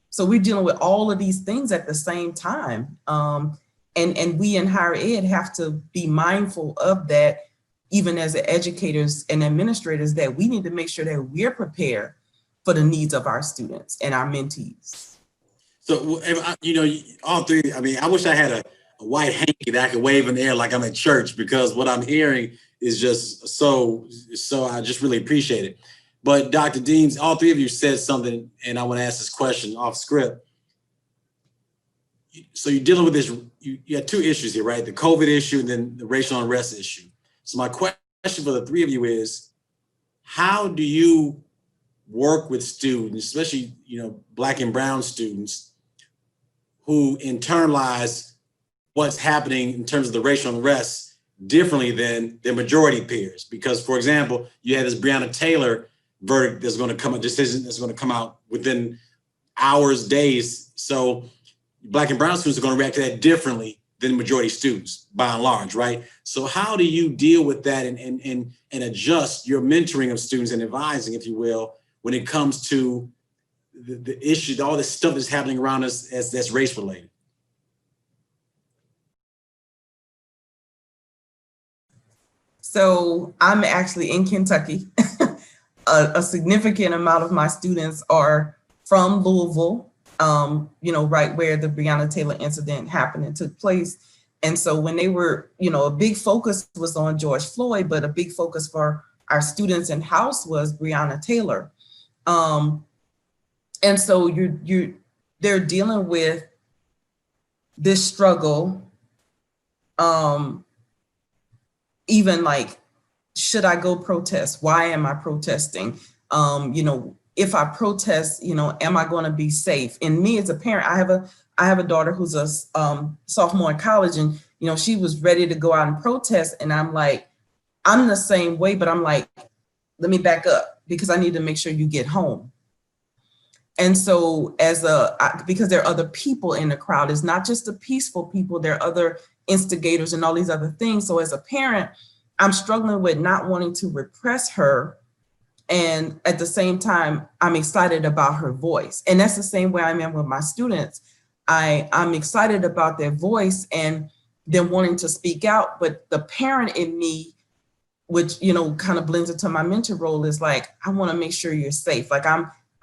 So we're dealing with all of these things at the same time. And we in higher ed have to be mindful of that, even as educators and administrators, that we need to make sure that we're prepared for the needs of our students and our mentees. So, all 3, I wish I had a white hanky that I could wave in the air like I'm at church, because what I'm hearing is just so I just really appreciate it. But Dr. Deams, all 3 of you said something, and I want to ask this question off script. So you're dealing with this, you had 2 issues here, right? The COVID issue and then the racial unrest issue. So my question for the 3 of you is, how do you work with students, especially, Black and brown students, who internalize what's happening in terms of the racial unrest differently than their majority peers? Because, for example, you had this Breonna Taylor verdict that's going to come, a decision that's going to come out within hours, days. So Black and brown students are going to react to that differently than majority students, by and large, right? So how do you deal with that and adjust your mentoring of students and advising, if you will, when it comes to the issue, all this stuff that's happening around us that's race related? So I'm actually in Kentucky. A significant amount of my students are from Louisville, right where the Breonna Taylor incident happened and took place. And so when they were, a big focus was on George Floyd, but a big focus for our students in house was Breonna Taylor. And so they're dealing with this struggle, even like, should I go protest? Why am I protesting? If I protest, am I going to be safe? And me as a parent, I have a daughter who's a sophomore in college, and she was ready to go out and protest, and I'm like, I'm the same way, but I'm like, let me back up because I need to make sure you get home. And so because there are other people in the crowd, it's not just the peaceful people, there are other instigators and all these other things. So as a parent, I'm struggling with not wanting to repress her. And at the same time, I'm excited about her voice. And that's the same way I am with my students. I'm excited about their voice and them wanting to speak out. But the parent in me, which, kind of blends into my mentor role, is like, I want to make sure you're safe. Like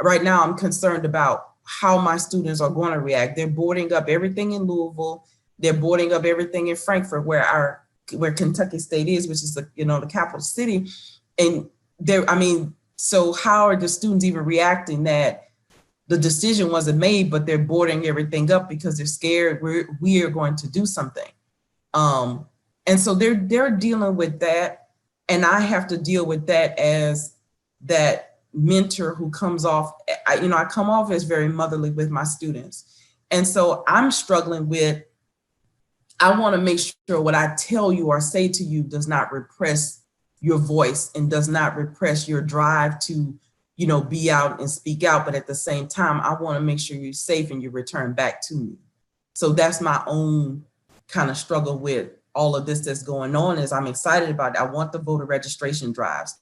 right now, I'm concerned about how my students are going to react. They're boarding up everything in Louisville. They're boarding up everything in Frankfurt, where Kentucky State is, which is the capital city. And so how are the students even reacting that the decision wasn't made, but they're boarding everything up because they're scared we are going to do something. And so they're dealing with that. And I have to deal with that as that mentor who comes off, I come off as very motherly with my students. And so I'm struggling with, I want to make sure what I tell you or say to you does not repress your voice and does not repress your drive to, be out and speak out. But at the same time, I want to make sure you're safe and you return back to me. So that's my own kind of struggle with all of this that's going on. Is I'm excited about it. I want the voter registration drives.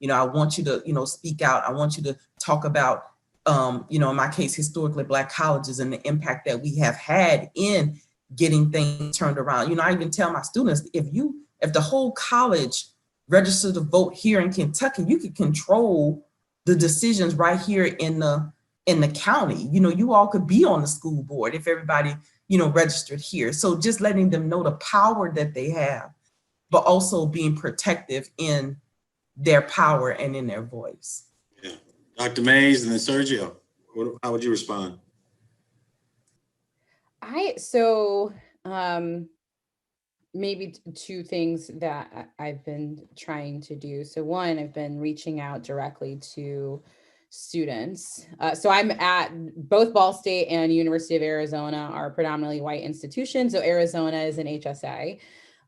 I want you to, speak out. I want you to talk about, in my case, historically Black colleges and the impact that we have had in getting things turned around. I even tell my students, if the whole college registered to vote here in Kentucky, you could control the decisions right here in the county. You all could be on the school board if everybody, registered here. So just letting them know the power that they have, but also being protective in their power and in their voice. Yeah. Dr. Mays and then Sergio, how would you respond? Maybe two things that I've been trying to do. So one, I've been reaching out directly to students. So I'm at both Ball State and University of Arizona are predominantly white institutions. So Arizona is an HSA.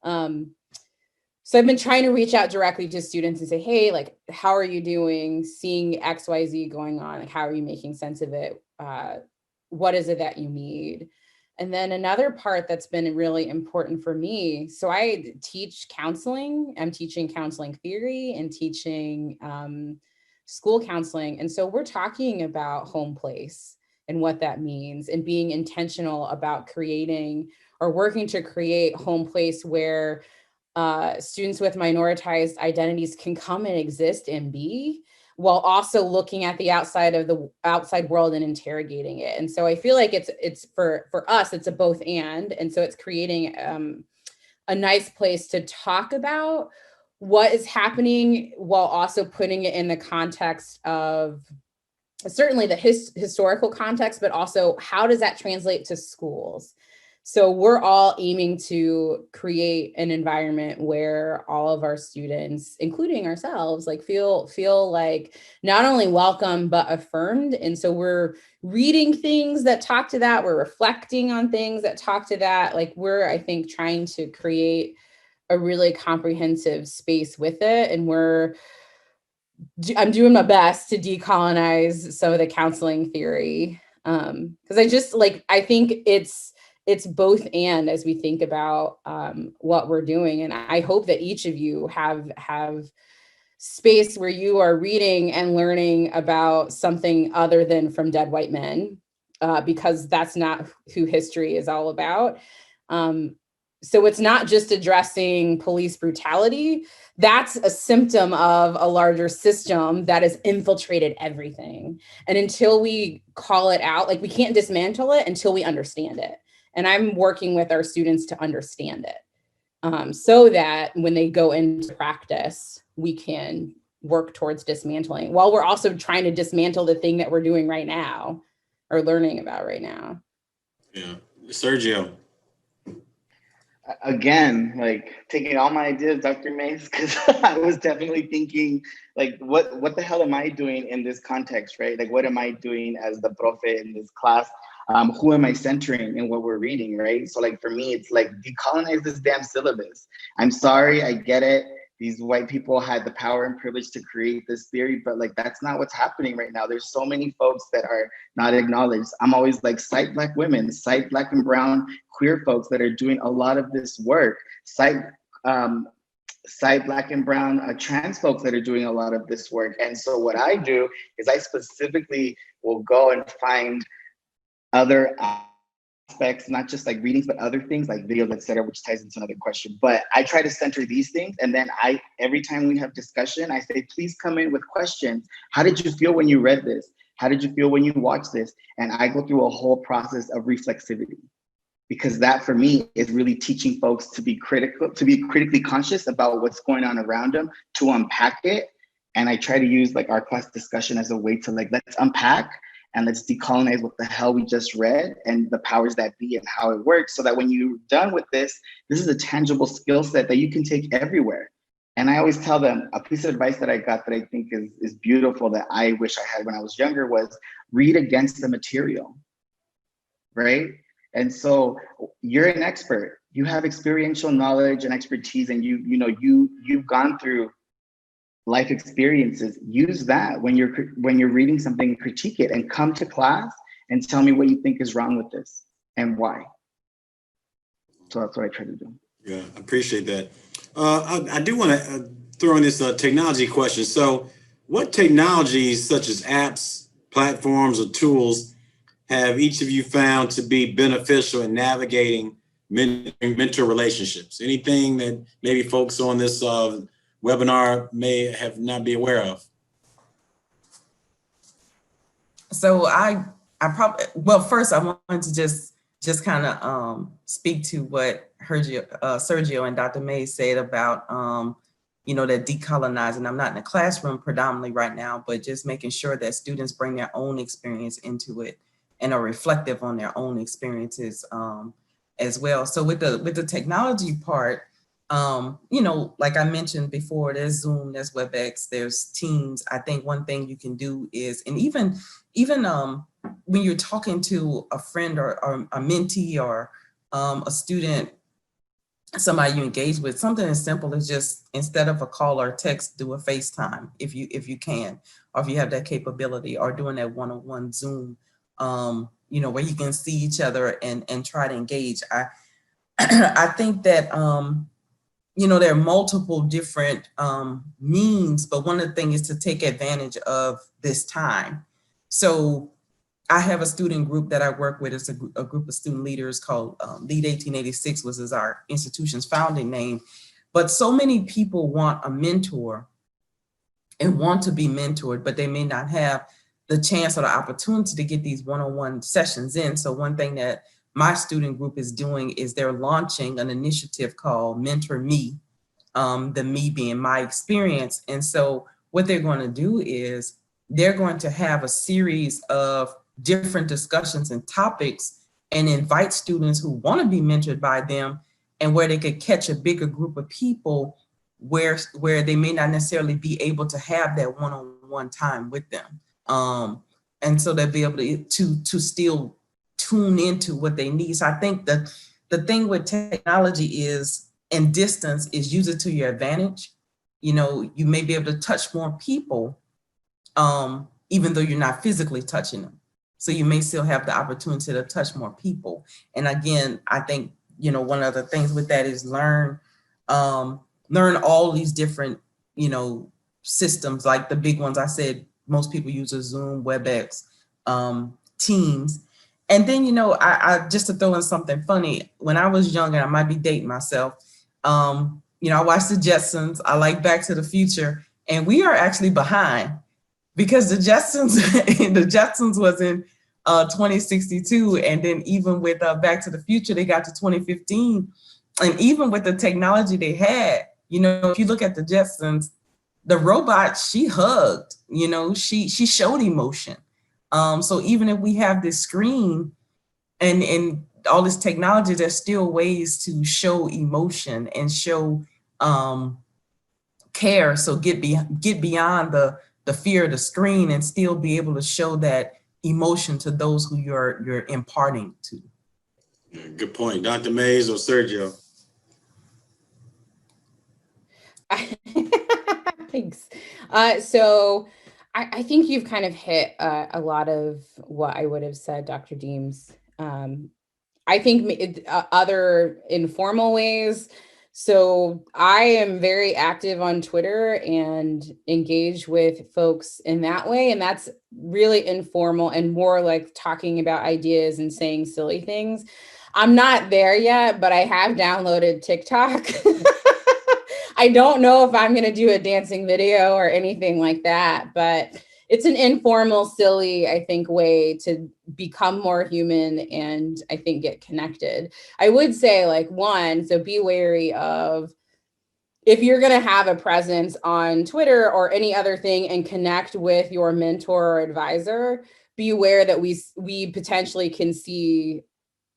So I've been trying to reach out directly to students and say, hey, like, how are you doing? Seeing XYZ going on, like, how are you making sense of it? What is it that you need? And then another part that's been really important for me. So I teach counseling. I'm teaching counseling theory and teaching school counseling. And so we're talking about home place and what that means and being intentional about creating or working to create home place where students with minoritized identities can come and exist and be, while also looking at the outside world and interrogating it. And so I feel like it's for us, it's a both and so it's creating a nice place to talk about what is happening while also putting it in the context of certainly the historical context, but also how does that translate to schools? So we're all aiming to create an environment where all of our students, including ourselves, like feel like not only welcome, but affirmed. And so we're reading things that talk to that. We're reflecting on things that talk to that. Like we're, I think, trying to create a really comprehensive space with it. And I'm doing my best to decolonize some of the counseling theory. Because I think it's both and as we think about what we're doing. And I hope that each of you have space where you are reading and learning about something other than from dead white men, because that's not who history is all about. So it's not just addressing police brutality. That's a symptom of a larger system that has infiltrated everything. And until we call it out, like we can't dismantle it until we understand it. And I'm working with our students to understand it so that when they go into practice, we can work towards dismantling while we're also trying to dismantle the thing that we're doing right now or learning about right now. Yeah. Sergio. Again, like taking all my ideas, Dr. Mays, because I was definitely thinking, like, what the hell am I doing in this context, right? Like, what am I doing as the profe in this class? Who am I centering in what we're reading, right? So, like, for me, it's like, decolonize this damn syllabus. I'm sorry, I get it. These white people had the power and privilege to create this theory, but like, that's not what's happening right now. There's so many folks that are not acknowledged. I'm always like, cite Black women, cite Black and brown queer folks that are doing a lot of this work, cite Black and brown trans folks that are doing a lot of this work. And so what I do is I specifically will go and find other aspects, not just like readings, but other things like videos, et cetera, which ties into another question. But I try to center these things. And then every time we have discussion, I say, please come in with questions. How did you feel when you read this? How did you feel when you watched this? And I go through a whole process of reflexivity, because that for me is really teaching folks to be critical, to be critically conscious about what's going on around them, to unpack it. And I try to use like our class discussion as a way to like, let's unpack and let's decolonize what the hell we just read and the powers that be and how it works, so that when you're done with this is a tangible skill set that you can take everywhere. And I always tell them a piece of advice that I got that I think is beautiful, that I wish I had when I was younger, was read against the material, right? And so you're an expert, you have experiential knowledge and expertise, and you've gone through life experiences. Use that when you're reading something, critique it, and come to class and tell me what you think is wrong with this and why. So that's what I try to do. Yeah, I appreciate that. I do want to throw in this technology question. So what technologies such as apps, platforms, or tools have each of you found to be beneficial in navigating mentor relationships? Anything that maybe folks on this webinar may have not be aware of? So I probably, well, first I wanted to just kind of speak to what Sergio and Dr. May said about, that decolonizing. I'm not in the classroom predominantly right now, but just making sure that students bring their own experience into it and are reflective on their own experiences as well. So with the technology part, like I mentioned before, there's Zoom, there's WebEx, there's Teams. I think one thing you can do is, and even when you're talking to a friend or a mentee or a student, somebody you engage with, something as simple as just, instead of a call or text, do a FaceTime if you can, or if you have that capability, or doing that one-on-one Zoom, where you can see each other and try to engage. I think that there are multiple different means, but one of the things is to take advantage of this time. So I have a student group that I work with. It's a group of student leaders called Lead 1886, which is our institution's founding name. But so many people want a mentor and want to be mentored, but they may not have the chance or the opportunity to get these one-on-one sessions in. So one thing that my student group is doing is they're launching an initiative called Mentor Me, the me being my experience. And so what they're going to do is they're going to have a series of different discussions and topics and invite students who want to be mentored by them, and where they could catch a bigger group of people where they may not necessarily be able to have that one-on-one time with them. And so they'll be able to still tune into what they need. So I think that the thing with technology is, and distance, is use it to your advantage. You may be able to touch more people, even though you're not physically touching them. So you may still have the opportunity to touch more people. And again, I think, one of the things with that is learn all these different, systems, like the big ones I said, most people use a Zoom, WebEx, Teams. And then, I just to throw in something funny, when I was younger, I might be dating myself, I watched the Jetsons, I like Back to the Future, and we are actually behind, because the Jetsons was in 2062. And then even with Back to the Future, they got to 2015. And even with the technology they had, you know, if you look at the Jetsons, the robot, she hugged, you know, she showed emotion. So even if we have this screen and all this technology, there's still ways to show emotion and show care. So get beyond the fear of the screen and still be able to show that emotion to those who you're imparting to. Good point. Dr. Mays or Sergio? Thanks. So I think you've kind of hit a lot of what I would have said, Dr. Deams. I think other informal ways. So I am very active on Twitter and engage with folks in that way. And that's really informal and more like talking about ideas and saying silly things. I'm not there yet, but I have downloaded TikTok. I don't know if I'm going to do a dancing video or anything like that, but it's an informal, silly, I think, way to become more human and I think get connected. I would say like one, so be wary of if you're going to have a presence on Twitter or any other thing and connect with your mentor or advisor, be aware that we potentially can see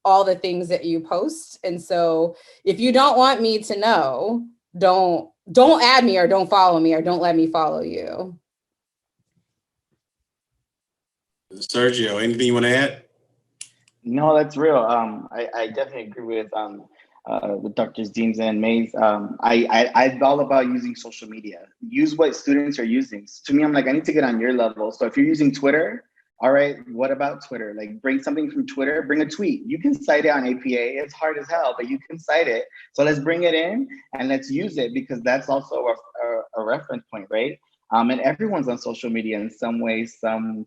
all the things that you post. And so if you don't want me to know, don't add me or don't follow me or don't let me follow you. Sergio, anything you want to add? No, that's real. I definitely agree with Drs. Deams and Mays. I'm all about using social media. Use what students are using. To me, I'm like, I need to get on your level. So if you're using Twitter, all right, what about Twitter? Like bring something from Twitter, bring a tweet. You can cite it on APA. It's hard as hell, but you can cite it. So let's bring it in and let's use it because that's also a reference point, right? And everyone's on social media in some way, some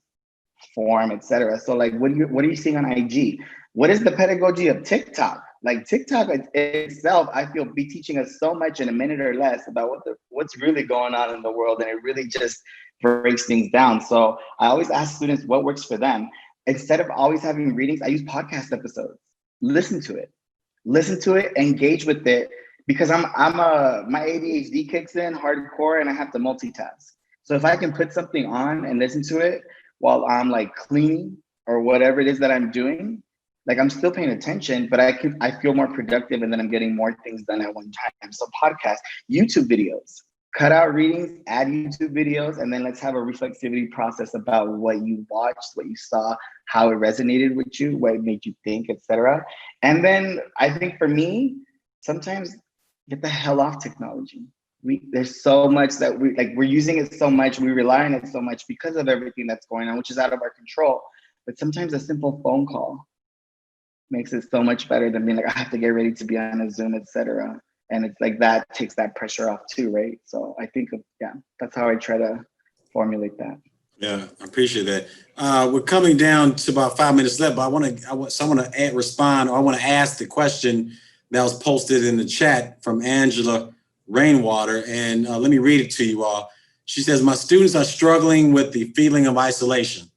form, etc. So like, what are you seeing on IG? What is the pedagogy of TikTok? Like TikTok itself, I feel be teaching us so much in a minute or less about what's really going on in the world, and it really just breaks things down. So I always ask students what works for them. Instead of always having readings, I use podcast episodes. Listen to it, engage with it, because my ADHD kicks in hardcore and I have to multitask. So if I can put something on and listen to it while I'm like cleaning or whatever it is that I'm doing, like I'm still paying attention, but I feel more productive and then I'm getting more things done at one time. So podcasts, YouTube videos, cut out readings, add YouTube videos, and then let's have a reflexivity process about what you watched, what you saw, how it resonated with you, what it made you think, etc. And then I think for me, sometimes get the hell off technology. There's so much that we're using it so much, we rely on it so much because of everything that's going on, which is out of our control. But sometimes a simple phone call makes it so much better than being like, I have to get ready to be on a Zoom, etc. And it's like that takes that pressure off too, right? So I think that's how I try to formulate that. Yeah, I appreciate that. We're coming down to about 5 minutes left, but I want to respond, or I want to ask the question that was posted in the chat from Angela Rainwater, and let me read it to you all. She says, my students are struggling with the feeling of isolation.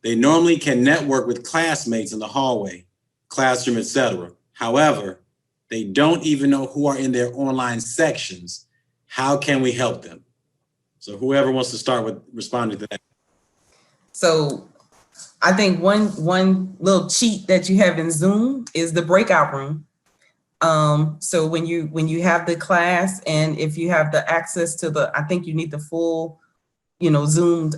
They normally can network with classmates in the hallway, classroom, etc. However, they don't even know who are in their online sections. How can we help them? So whoever wants to start with responding to that. So I think one little cheat that you have in Zoom is the breakout room. So when you have the class, and if you have the access to I think you need the full, Zoom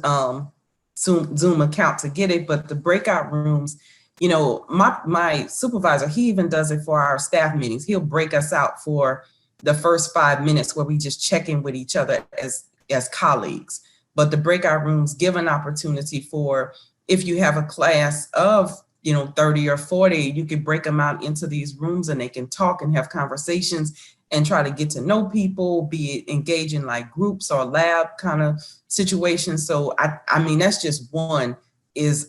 account to get it, but the breakout rooms, my supervisor, he even does it for our staff meetings. He'll break us out for the first 5 minutes where we just check in with each other as colleagues. But the breakout rooms give an opportunity for, if you have a class of 30 or 40, you can break them out into these rooms and they can talk and have conversations and try to get to know people, be it engage in like groups or lab kind of situations. So I mean, that's just one, is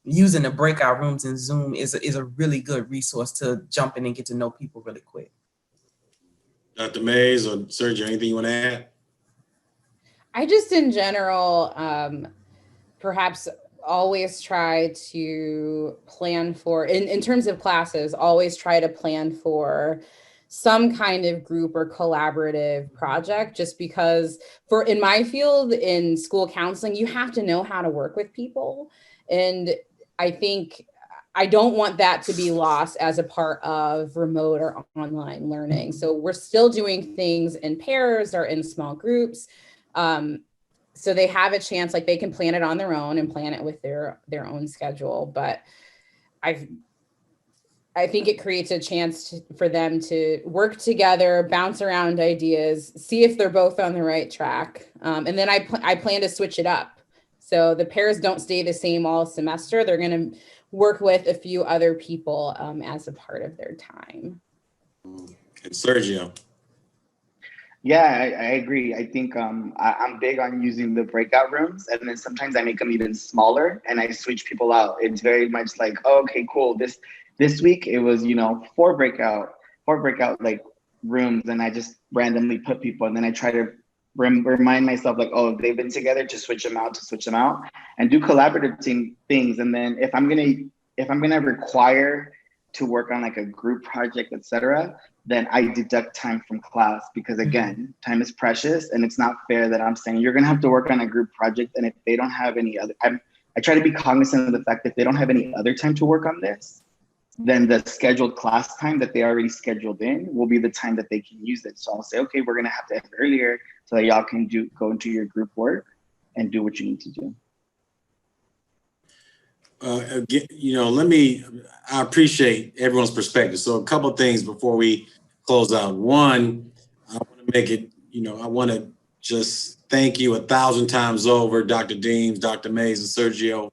using the breakout rooms in Zoom is a really good resource to jump in and get to know people really quick. Dr. Mays or Sergio, anything you want to add? I just, in general, perhaps always try to plan for, in terms of classes, always try to plan for some kind of group or collaborative project, just because in my field in school counseling, you have to know how to work with people. And I think I don't want that to be lost as a part of remote or online learning. So we're still doing things in pairs or in small groups. So they have a chance, like they can plan it on their own and plan it with their own schedule. But I think it creates a chance for them to work together, bounce around ideas, see if they're both on the right track. And then I plan to switch it up. So the pairs don't stay the same all semester. They're going to work with a few other people as a part of their time. And Sergio. Yeah, I agree. I think I'm big on using the breakout rooms, and then sometimes I make them even smaller and I switch people out. It's very much like, oh, okay, cool. This week it was, four breakout like rooms, and I just randomly put people, and then I try to remind myself like, oh, they've been together, to switch them out, and do collaborative things. And then if I'm gonna require to work on like a group project, etc., then I deduct time from class, because again, time is precious, and it's not fair that I'm saying you're gonna have to work on a group project, and if they don't have any other, I try to be cognizant of the fact that if they don't have any other time to work on this, then the scheduled class time that they already scheduled in will be the time that they can use it. So I'll say, okay, we're gonna have to end earlier so that y'all can go into your group work and do what you need to do. Again, I appreciate everyone's perspective. So a couple of things before we close out. One, I want to make it, I want to just thank you 1,000 times over, Dr. Deams, Dr. Mays, and Sergio,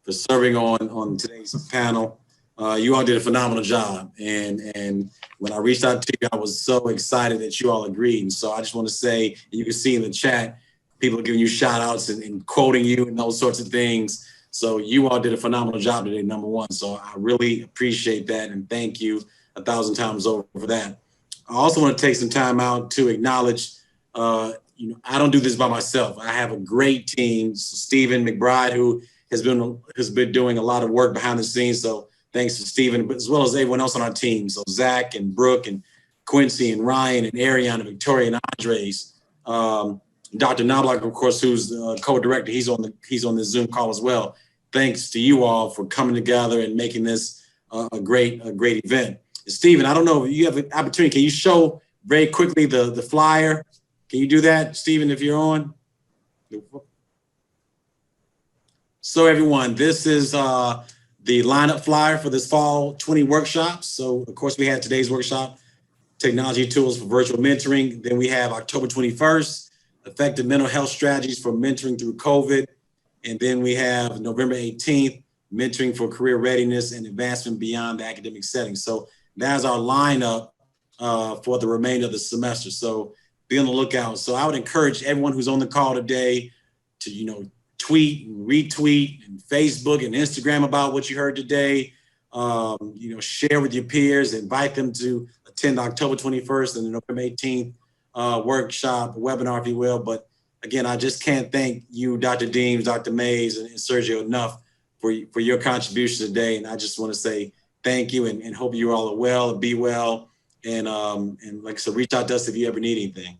for serving on today's panel. You all did a phenomenal job. And when I reached out to you, I was so excited that you all agreed. And so I just want to say, you can see in the chat, people are giving you shout outs and quoting you and those sorts of things. So you all did a phenomenal job today, number one. So I really appreciate that, and thank you 1,000 times over for that. I also want to take some time out to acknowledge, I don't do this by myself. I have a great team. So Stephen McBride, who has been doing a lot of work behind the scenes. So thanks to Stephen, but as well as everyone else on our team. So Zach and Brooke and Quincy and Ryan and Ariana and Victoria and Andres. Dr. Knobloch, of course, who's the co-director, he's on the Zoom call as well. Thanks to you all for coming together and making this a great event. Stephen, I don't know if you have an opportunity. Can you show very quickly the flyer? Can you do that, Stephen, if you're on? So everyone, this is the lineup flyer for this fall 20 workshops. So of course we had today's workshop, Technology Tools for Virtual Mentoring. Then we have October 21st, Effective Mental Health Strategies for Mentoring Through COVID. And then we have November 18th, Mentoring for Career Readiness and Advancement Beyond the Academic Setting. So that's our lineup for the remainder of the semester. So be on the lookout. So I would encourage everyone who's on the call today to, tweet and retweet and Facebook and Instagram about what you heard today. Share with your peers, invite them to attend October 21st and the November 18th workshop, webinar, if you will. But again, I just can't thank you, Dr. Deams, Dr. Mays, and Sergio enough for your contribution today. And I just want to say thank you and hope you all are well and be well. And like I said, reach out to us if you ever need anything.